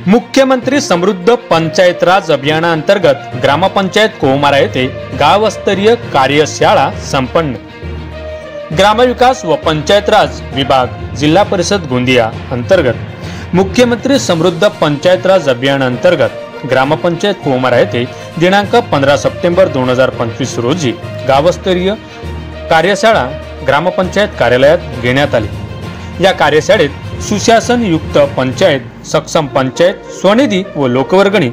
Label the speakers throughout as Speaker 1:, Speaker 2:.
Speaker 1: मुख्यमंत्री समृद्ध पंचायत राज अभियानांतर्गत ग्रामपंचायत कोमारा येथे गावस्तरीय कार्यशाळा संपन्न। ग्रामविकास व पंचायत राज विभाग जिल्हा परिषद गोंदिया अंतर्गत मुख्यमंत्री समृद्ध पंचायत राज अभियानांतर्गत ग्रामपंचायत कोमारा येथे दिनांक 15 सप्टेंबर 2025 रोजी गावस्तरीय कार्यशाळा ग्रामपंचायत कार्यालयात घेण्यात आली। या कार्यशाळेत सुशासन युक्त पंचायत, सक्षम पंचायत, स्वनिधी व लोकवर्गणी,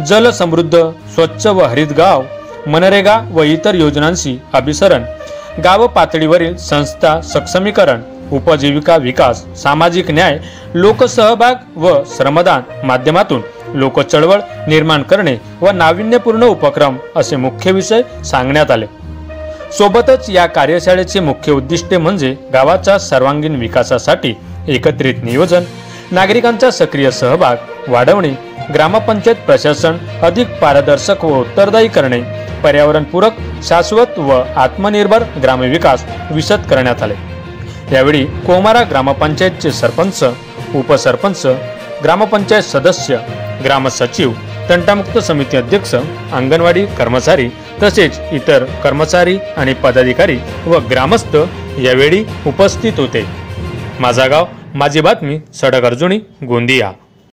Speaker 1: जल समृद्ध, स्वच्छ व हरित गाव, मनरेगा व इतर योजनांशी अभिसरण, गाव पातळीवरील संस्था सक्षमीकरण, उपजीविका विकास, सामाजिक न्याय, लोकसहभाग व श्रमदान माध्यमातून लोक चळवळ निर्माण करणे व नाविन्यपूर्ण उपक्रम असे मुख्य विषय सांगण्यात आले। सोबतच या कार्यशाळेचे मुख्य उद्दिष्ट म्हणजे गावाच्या सर्वांगीण विकासासाठी एकत्रित नियोजन, नागरिकांचा सक्रिय सहभाग वाढवणे, ग्रामपंचायत प्रशासन अधिक पारदर्शक व उत्तरदायी करणे, पर्यावरणपूरक, शाश्वत व आत्मनिर्भर ग्रामविकास विशद करण्यात आले। यावेळी कोमारा ग्रामपंचायतचे सरपंच, उपसरपंच, ग्रामपंचायत सदस्य, ग्रामसचिव, तंटामुक्त समिती अध्यक्ष, अंगणवाडी कर्मचारी तसेच इतर कर्मचारी आणि पदाधिकारी व ग्रामस्थ यावेळी उपस्थित होते। माझा गाव माझी बातमी, सडक अर्जुनी, गोंदिया।